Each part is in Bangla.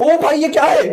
ओ भाई ये क्या है?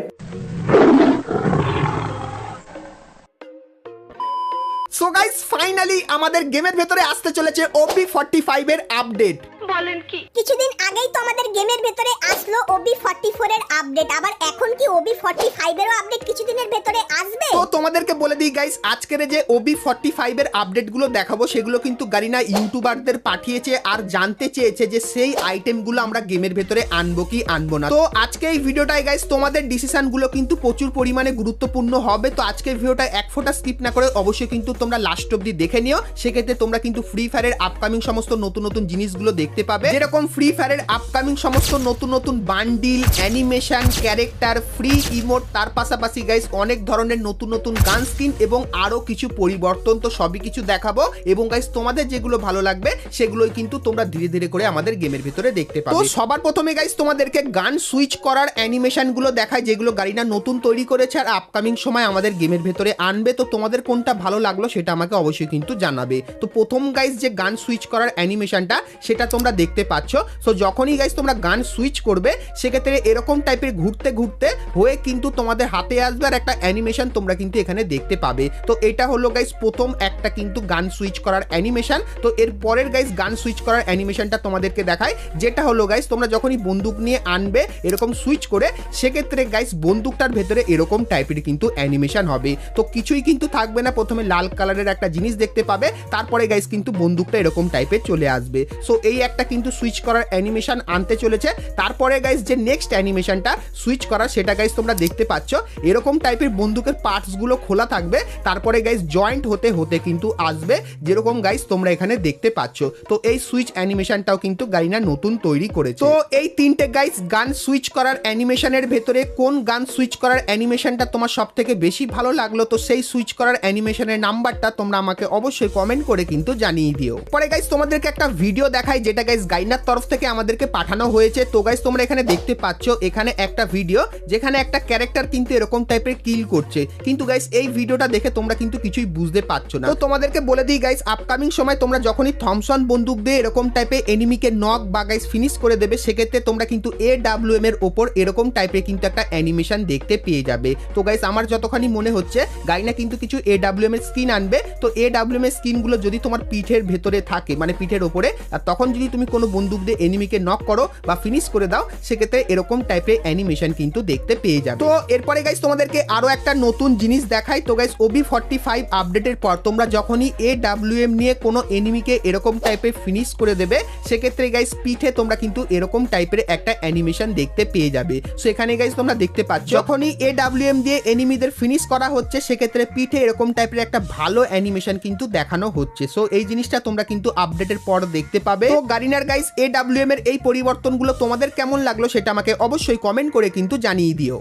সো গাইস ফাইনালি আমাদের গেমের ভেতরে আসতে চলেছে OB45 এর আপডেট। বলেন কি? কিছুদিন আগেই তো আমাদের গেমের ভেতরে আসলো OB44 এর আপডেট, আবার এখন কি OB45 এরও আপডেট কিছুদিনের ভেতরে আসবে? তো তোমাদেরকে বলে দিই গাইস, আজকের যে OB45 এর আপডেটগুলো দেখাবো সেগুলো কিন্তু গারিনা ইউটিউবারদের পাঠিয়েছে আর জানতে চেয়েছে যে সেই আইটেমগুলো আমরা গেমের ভেতরে আনবো কি আনবো না। তো আজকে এই ভিডিওটায় গাইস তোমাদের ডিসিশনগুলো কিন্তু প্রচুর পরিমাণে গুরুত্বপূর্ণ হবে। তো আজকের ভিডিওটা এক ফোঁটা স্কিপ না করে অবশ্যই কিন্তু তোমরা লাস্ট অবধি দেখে নিও। সেক্ষেত্রে তোমরা কিন্তু ফ্রি ফায়ারের আপকামিং সমস্ত নতুন নতুন জিনিসগুলো দেখতে পাবে, যেরকম ফ্রি ফায়ারের আপকামিং সমস্ত নতুন নতুন bundle, animation, character, free emote, তার পাশাপাশি গাইস অনেক ধরনের নতুন নতুন গান স্কিন এবং আরো কিছু পরিবর্তন। তো সবই কিছু দেখাবো এবং গাইস তোমাদের যেগুলো ভালো লাগবে সেগুলোই কিন্তু তোমরা ধীরে ধীরে করে আমাদের গেমের ভিতরে দেখতে পাবে। তো সবার প্রথমে গাইস তোমাদেরকে গান সুইচ করার অ্যানিমেশন গুলো দেখায়, যেগুলো গারিনা নতুন তৈরি করেছে আর আপকামিং সময় আমাদের গেমের ভিতরে আনবে। তো তোমাদের কোনটা ভালো লাগলো সেটা আমাকে অবশ্যই কিন্তু জানাবে। তো প্রথম গাইস যে গান সুইচ করার অ্যানিমেশনটা সেটা তোমরা দেখতে পাচ্ছ। সো যখনই গাইস তোমরা গান সুইচ করবে সেক্ষেত্রে এরকম টাইপের ঘুরতে ঘুরতে হয়ে কিন্তু তোমাদের হাতে আসবে আর একটা অ্যানিমেশন তোমরা কিন্তু এখানে দেখতে পাবে। তো এটা হলো গাইস প্রথম একটা কিন্তু গান সুইচ করার অ্যানিমেশন। তো এর পরের গাইস গান সুইচ করার অ্যানিমেশনটা তোমাদেরকে দেখায়, যেটা হলো গাইস তোমরা যখনই বন্দুক নিয়ে আনবে এরকম সুইচ করে, সেক্ষেত্রে গাইস বন্দুকটার ভেতরে এরকম টাইপের কিন্তু অ্যানিমেশন হবে। তো কিছুই কিন্তু থাকবে না, প্রথমে লাল কালারের একটা জিনিস দেখতে পাবে, তারপরে গাইস কিন্তু বন্দুকটা এরকম টাইপের চলে আসবে। সো এই একটা কিন্তু সুইচ করার অ্যানিমেশন আনতে চলেছে। তারপরে গাইস যে নেক্সট অ্যানিমেশনটা সুইচ করা সেটা গাইস তোমরা দেখতে পাচ্ছ, এরকম টাইপের বন্দুকের পার্টসগুলো খোলা থাকবে, তারপরে গাইস জয়েন্ট হতে হতে কিন্তু আসবে, যেরকম গাইস তোমরা এখানে দেখতে পাচ্ছ। তো এই সুইচ অ্যানিমেশনটাও কিন্তু গারিনা নতুন তৈরি করেছে। তো এই তিনটে গাইস গান সুইচ করার অ্যানিমেশনের ভেতরে কোন গান সুইচ করার অ্যানিমেশনটা তোমার সব থেকে বেশি ভালো লাগলো, তো সেই সুইচ করার অ্যানিমেশনের নাম্বারটা তোমরা আমাকে অবশ্যই কমেন্ট করে কিন্তু জানিয়ে দিও। পরে গাইস তোমাদেরকে একটা ভিডিও দেখাই, যেটা গাইস গাইনার তরফ থেকে আমাদেরকে পাঠানো হয়েছে। তো গাইস তোমরা এখানে দেখতে পাচ্ছ এখানে একটা ভিডিও যেখানে একটা ক্যারেক্টার কিন্তু এরকম টাইপের কিল করছে, কিন্তু গাইস এই ভিডিওটা দেখে তোমরা কিন্তু কিছুই বুঝতে পারছো না। তো তোমাদেরকে বলে দিই গাইস, আপকামিং সময় তোমরা যখনই থমসন বন্দুক দিয়ে এরকম টাইপের এনিমিকে নক বা গাইস ফিনিশ করে দেবে, সেক্ষেত্রে তোমরা কিন্তু AWM এর ওপর এরকম টাইপের কিন্তু একটা অ্যানিমেশন দেখতে পেয়ে যাবে। তো গাইস আমার যতখানি মনে হচ্ছে গাইনা কিন্তু কিছু AWM এর স্কিন আনবে। তো AWM এর স্কিনগুলো যদি তোমার পিঠের ভেতরে থাকে, মানে পিঠের ওপরে, আর তখন যদি তুমি কোনো বন্দুক দিয়ে এনিমিকে নক করো বা ফিনিশ করে দাও, সেক্ষেত্রে এরকম টাইপের অ্যানিমেশন কিন্তু দেখতে পেয়ে যাবে। তো এরপরে গাইস তোমাদেরকে আরো একটা নতুন জিনিস দেখাই। তো গাইস OB45 আপডেটের পর তোমরা যখনই AWM নিয়ে কোনো এনিমিকে এরকম টাইপের ফিনিশ করে দেবে, সেক্ষেত্রে গাইস পিঠে তোমরা কিন্তু এরকম টাইপের একটা অ্যানিমেশন দেখতে পেয়ে যাবে। সো এখানে গাইস তোমরা দেখতে পাচ্ছ যখনই AWM দিয়ে এনিমিদের ফিনিশ করা হচ্ছে, সেক্ষেত্রে পিঠে এরকম টাইপের একটা ভালো অ্যানিমেশন কিন্তু দেখানো হচ্ছে। সো এই জিনিসটা তোমরা কিন্তু আপডেটের পর দেখতে পাবে। তো গারিনার গাইস AWM এর এই পরিবর্তনগুলো তোমাদের কেমন লাগলো সেটা আমাকে অবশ্যই কমেন্ট করে কিন্তু জানিয়ে দিও।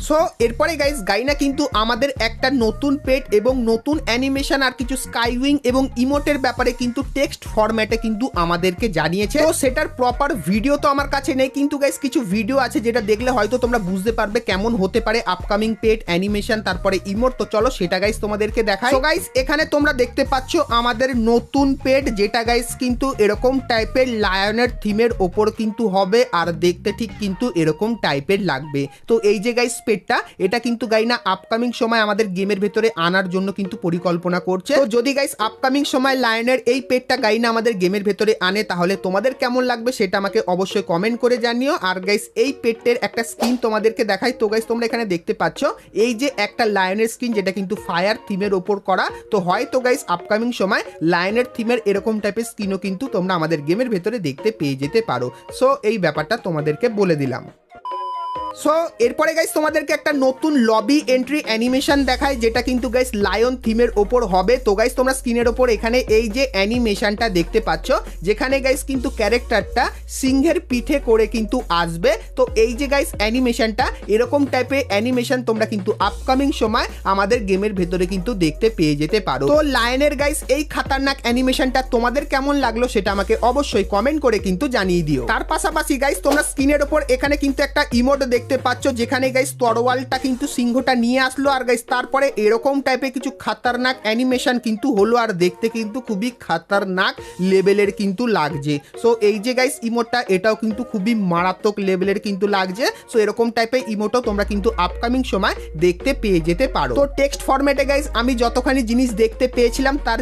সো এরপরে গাইস গাইনা কিন্তু আমাদের একটা নতুন পেট এবং নতুন অ্যানিমেশন আর কিছু স্কাইউইং এবং ইমোটের ব্যাপারে কিন্তু টেক্সট ফরম্যাটে কিন্তু আমাদেরকে জানিয়েছে। তো সেটার প্রপার ভিডিও তো আমার কাছে নেই, কিন্তু গাইস কিছু ভিডিও আছে যেটা দেখলে হয়তো তোমরা বুঝতে পারবে কেমন হতে পারে আপকামিং পেট, অ্যানিমেশন, তারপরে ইমোট। তো চলো সেটা গাইস তোমাদেরকে দেখাই। তো গাইস এখানে তোমরা দেখতে পাচ্ছ আমাদের নতুন পেট, যেটা গাইস কিন্তু এরকম টাইপের লায়নের থিমের ওপর কিন্তু হবে আর দেখতে ঠিক কিন্তু এরকম টাইপের লাগবে। তো এই যে গাইস পেটটা, এটা কিন্তু গাইনা আপকামিং সময় আমাদের গেমের ভেতরে আনার জন্য কিন্তু পরিকল্পনা করছে। তো যদি গাইস আপকামিং সময় লায়নের এই পেটটা গাইনা আমাদের গেমের ভেতরে আনে, তাহলে তোমাদের কেমন লাগবে সেটা আমাকে অবশ্যই কমেন্ট করে জানিও। আর গাইস এই পেটের একটা স্কিন তোমাদেরকে দেখাই। তো গাইস তোমরা এখানে দেখতে পাচ্ছ এই যে একটা লায়নের স্কিন, যেটা কিন্তু ফায়ার থিমের ওপর করা। তো হয়তো গাইস আপকামিং সময় লায়নের থিমের এরকম টাইপের স্কিনও কিন্তু তোমরা আমাদের গেমের ভেতরে দেখতে পেয়ে যেতে পারো। সো এই ব্যাপারটা তোমাদেরকে বলে দিলাম। সো এরপরে গাইস তোমাদেরকে একটা নতুন লবি এন্ট্রি অ্যানিমেশন দেখায়, যেটা কিন্তু গাইস লায়ন থিমের ওপর হবে। তো গাইস তোমরা স্ক্রিনের ওপর এখানে এই যে অ্যানিমেশনটা দেখতে পাচ্ছ, যেখানে গাইস কিন্তু ক্যারেক্টারটা সিংহের পিঠে করে কিন্তু আসবে। তো এই যে গাইস অ্যানিমেশনটা, এরকম টাইপের অ্যানিমেশন তোমরা কিন্তু আপকামিং সময় আমাদের গেমের ভেতরে কিন্তু দেখতে পেয়ে যেতে পারো। তো লায়নের গাইস এই খাতারনাক অ্যানিমেশনটা তোমাদের কেমন লাগলো সেটা আমাকে অবশ্যই কমেন্ট করে কিন্তু জানিয়ে দিও। তার পাশাপাশি গাইস তোমরা স্ক্রিনের ওপর এখানে কিন্তু একটা ইমোট দেখতে পাচ্ছ, যেখানে গাইস তরোয়ালটা কিন্তু সিংহটা নিয়ে আসলো, আর গাইস তারপরে এরকম টাইপের কিছু খাতারনাক অ্যানিমেশন কিন্তু হলো, আর দেখতে কিন্তু খুবই খাতারনাক লেভেলের কিন্তু লাগছে। সো এই যে গাইস ইমোটটা, এটাও কিন্তু খুবই মারাত্মক লেভেলের কিন্তু লাগছে। সো এরকম টাইপের ইমোটও তোমরা কিন্তু আপকামিং সময় দেখতে পেয়ে যেতে পারো। তো টেক্সট ফরম্যাটে গাইস আমি যতখানি জিনিস দেখতে পেয়েছিলাম, তার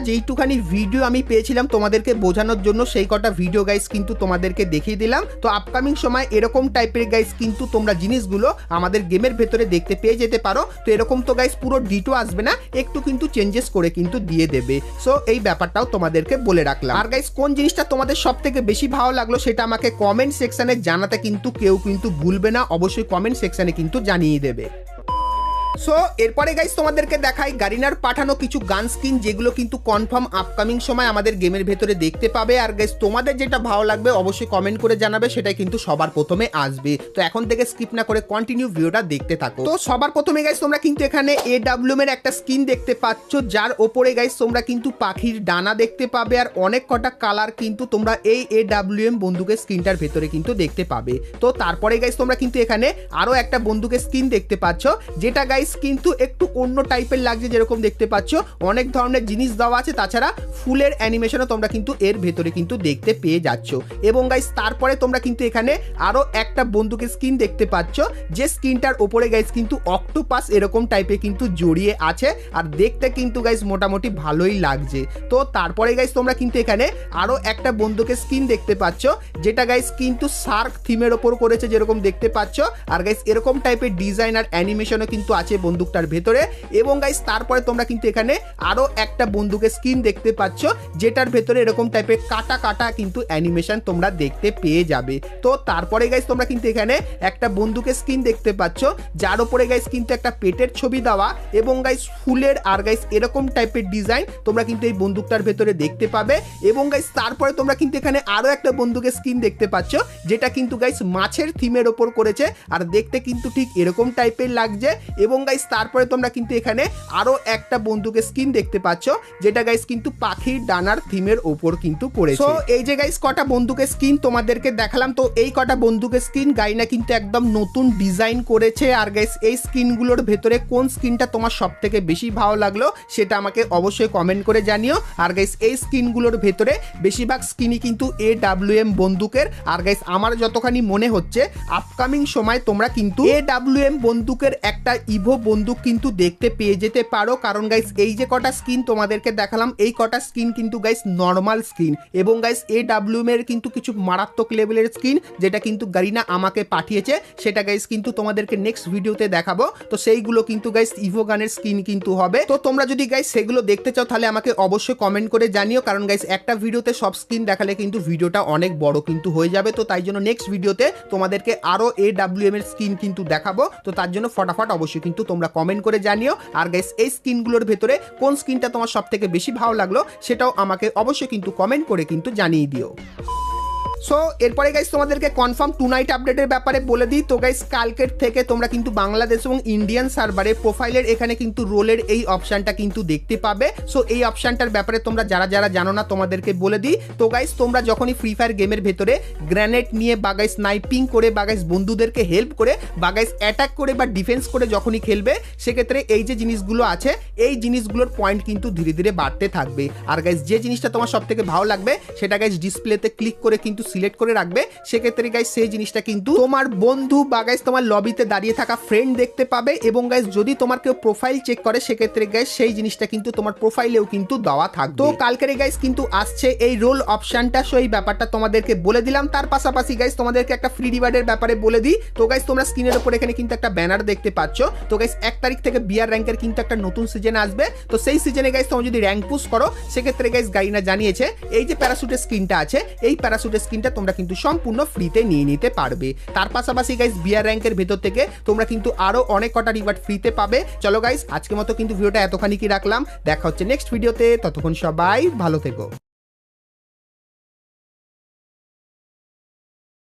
যেইটুখানি ভিডিও আমি পেয়েছিলাম তোমাদেরকে বোঝানোর জন্য, সেই কটা ভিডিও গাইস কিন্তু তোমাদেরকে দেখিয়ে দিলাম। তো আপকামিং সময় এরকম টাইপের গাইস কিন্তু তোমরা জিনিসগুলো আমাদের গেমের ভেতরে দেখতে পেয়ে যেতে পারো। তো এরকম তো গাইস পুরো ডিটো আসবে না, একটু কিন্তু চেঞ্জেস করে কিন্তু দিয়ে দেবে। সো এই ব্যাপারটাও তোমাদেরকে বলে রাখলাম। আর গাইস কোন জিনিসটা তোমাদের সব থেকে বেশি ভালো লাগলো সেটা আমাকে কমেন্ট সেকশনে জানাতে কিন্তু কেউ কিন্তু ভুলবে না, অবশ্যই কমেন্ট সেকশনে কিন্তু জানিয়ে দেবে। সো এরপরে গাইস তোমাদেরকে দেখাই গারিনার পাঠানো কিছু গান স্কিন, যেগুলো কিন্তু কনফার্ম আপকামিং সময় আমাদের গেমের ভেতরে দেখতে পাবে। আর গাইস তোমাদের যেটা ভালো লাগবে অবশ্যই কমেন্ট করে জানাবে, সেটাই কিন্তু সবার প্রথমে আসবে। তো এখন থেকে স্কিপ না করে কন্টিনিউ ভিডিওটা দেখতে থাকো। তো সবার প্রথমে গাইস তোমরা কিন্তু এখানে AWM এর একটা স্কিন দেখতে পাচ্ছ, যার ওপরে গাইস তোমরা কিন্তু পাখির ডানা দেখতে পাবে, আর অনেক কটা কালার কিন্তু তোমরা এই AWM বন্দুকের স্কিনটার ভেতরে কিন্তু দেখতে পাবে। তো তারপরে গাইস তোমরা কিন্তু এখানে আরো একটা বন্দুকের স্কিন দেখতে পাচ্ছ, যেটা গাইস কিন্তু একটু অন্য টাইপের লাগছে। যেরকম দেখতে পাচ্ছ অনেক ধরনের জিনিস দেওয়া আছে, তাছাড়া ফুলের অ্যানিমেশনও তোমরা কিন্তু এর ভেতরে কিন্তু দেখতে পেয়ে যাচ্ছ। এবং গাইস তারপরে তোমরা কিন্তু এখানে আরো একটা বন্দুকের স্কিন দেখতে পাচ্ছ, যে স্কিনটার ওপরে গাইস কিন্তু অক্টোপাস এরকম টাইপের কিন্তু জড়িয়ে আছে, আর দেখতে কিন্তু গাইস মোটামুটি ভালোই লাগছে। তো তারপরে গাইস তোমরা কিন্তু এখানে আরো একটা বন্দুকের স্কিন দেখতে পাচ্ছ, যেটা গাইস কিন্তু শার্ক থিমের ওপর করেছে, যেরকম দেখতে পাচ্ছ। আর গাইস এরকম টাইপের ডিজাইন আর অ্যানিমেশনও কিন্তু আছে বন্দুকটার ভেতরে। এবং গাইস তারপরে তোমরা কিন্তু এখানে আরো একটা বন্দুকের স্কিন দেখতে পাচ্ছ, যেটার ভেতরে এরকম টাইপের কাটা কাটা কিন্তু অ্যানিমেশন তোমরা দেখতে পেয়ে যাবে। তো তারপরে গাইস তোমরা কিন্তু এখানে একটা বন্দুকের স্কিন দেখতে পাচ্ছ, যার উপরে গাইস কিন্তু একটা পেটের ছবি দেওয়া, এবং গাইস ফুলের আর গাইস এরকম টাইপের ডিজাইন তোমরা কিন্তু এই বন্দুকটার ভেতরে দেখতে পাবে। এবং গাইস তারপরে তোমরা কিন্তু এখানে আরো একটা বন্দুকের স্কিন দেখতে পাচ্ছ, যেটা কিন্তু গাইস মাছের থিমের ওপর করেছে, আর দেখতে কিন্তু ঠিক এরকম টাইপের লাগছে। এবং গাইস তারপরে তোমরা কিন্তু এখানে আরো একটা বন্দুকের স্কিন দেখতে পাচ্ছ, যেটা গাইস কিন্তু পাখির ডানার থিমের ওপর কিন্তু করেছে। সো এই যে গাইস কটা বন্দুকের স্কিন তোমাদেরকে দেখালাম, তো এই কটা বন্দুকের স্কিন গাইনা কিন্তু একদম নতুন ডিজাইন করেছে। আর গাইস এই স্কিনগুলোর ভেতরে কোন স্কিনটা তোমার সব থেকে বেশি ভালো লাগলো সেটা আমাকে অবশ্যই কমেন্ট করে জানিও। আর গাইস এই স্কিনগুলোর ভেতরে বেশিরভাগ স্কিনই কিন্তু AWM বন্দুকের। আর গাইস আমার যতখানি মনে হচ্ছে আপকামিং সময় তোমরা কিন্তু AWM বন্দুকের একটা ইভো বন্দুক কিন্তু দেখতে পেয়ে যেতে পারো, কারণ গাইস এই যে কটা স্কিন তোমাদেরকে দেখালাম, এই কটা স্কিন কিন্তু গাইস নর্মাল স্কিন। এবং গাইস AWM এর কিন্তু কিছু মারাত্মক লেভেলের স্কিন, যেটা কিন্তু গারিনা আমাকে পাঠিয়েছে, সেটা গাইস কিন্তু তোমাদেরকে নেক্সট ভিডিওতে দেখাবো। তো সেইগুলো কিন্তু গাইস ইভো গানের স্কিন কিন্তু হবে। তো তোমরা যদি গাইস সেগুলো দেখতে চাও তাহলে আমাকে অবশ্যই কমেন্ট করে জানিও, কারণ গাইস একটা ভিডিওতে সব স্কিন দেখালে কিন্তু ভিডিওটা অনেক বড় কিন্তু হয়ে যাবে। তো তাই জন্য নেক্সট ভিডিওতে তোমাদেরকে আরো AWM এর স্কিন কিন্তু দেখাবো। তো তার জন্য ফটাফট অবশ্যই কিন্তু তোমরা কমেন্ট করে জানিও। আর গাইস এই স্কিনগুলোর ভেতরে কোন স্কিনটা তোমার সব থেকে বেশি ভালো লাগলো সেটাও আমাকে অবশ্যই কিন্তু কমেন্ট করে কিন্তু জানিয়ে দিও। সো এরপরে গাইস তোমাদেরকে কনফার্ম টু নাইট আপডেটের ব্যাপারে বলে দিই। তো গাইস কালকের থেকে তোমরা কিন্তু বাংলাদেশ এবং ইন্ডিয়ান সার্ভারে প্রোফাইলের এখানে কিন্তু রোলের এই অপশানটা কিন্তু দেখতে পাবে। সো এই অপশানটার ব্যাপারে তোমরা যারা যারা জানো না তোমাদেরকে বলে দিই। তো গাইস তোমরা যখনই ফ্রি ফায়ার গেমের ভেতরে গ্রেনেড নিয়ে বা গাইস স্নাইপিং করে বা গাইস বন্ধুদেরকে হেল্প করে বা গাইস অ্যাটাক করে বা ডিফেন্স করে যখনই খেলবে, সেক্ষেত্রে এই যে জিনিসগুলো আছে এই জিনিসগুলোর পয়েন্ট কিন্তু ধীরে ধীরে বাড়তে থাকবে। আর গাইস যে জিনিসটা তোমার সব থেকে ভালো লাগবে সেটা গাইস ডিসপ্লেতে ক্লিক করে কিন্তু সিলেক্ট করে রাখবে। সেক্ষেত্রে গাইস সেই জিনিসটা কিন্তু তোমার বন্ধু বা গাইস তোমার লবিতে দাঁড়িয়ে থাকা ফ্রেন্ড দেখতে পাবে। এবং গাইস যদি তোমার কেউ প্রোফাইল চেক করে, সেক্ষেত্রে গাইস সেই জিনিসটা কিন্তু তোমার প্রোফাইলেও কিন্তু দেওয়া থাকবে। তো কালকের গাইস কিন্তু আসছে এই রোল অপশনটা, সো এই ব্যাপারটা তোমাদেরকে বলে দিলাম। তার পাশাপাশি গাইস তোমাদেরকে একটা ফ্রি রিওয়ার্ডের ব্যাপারে বলে দিই। তো গাইস তোমরা স্ক্রিনের উপর এখানে কিন্তু একটা ব্যানার দেখতে পাচ্ছ। তো গাইস 1 তারিখ থেকে বিআর র্যাঙ্কের কিন্তু একটা নতুন সিজন আসবে। তো সেই সিজনে গাইস তোমরা যদি র্যাঙ্ক পুশ করো, সেক্ষেত্রে গাইস গাইনা জানিয়েছে এই যে প্যারাশুটের স্কিনটা আছে, এই প্যারাশুটের স্কিনটা তোমরা কিন্তু সম্পূর্ণ ফ্রিতে নিয়ে নিতে পারবে। তার পাশাপাশি গাইস বিআর র্যাঙ্কের ভেতর থেকে তোমরা কিন্তু আরো অনেক কটা রিওয়ার্ড ফ্রিতে পাবে। চলো গাইস আজকের মতো কিন্তু ভিডিওটা এতখানি কি রাখলাম, দেখা হচ্ছে নেক্সট ভিডিওতে। ততক্ষণ সবাই ভালো থেকো।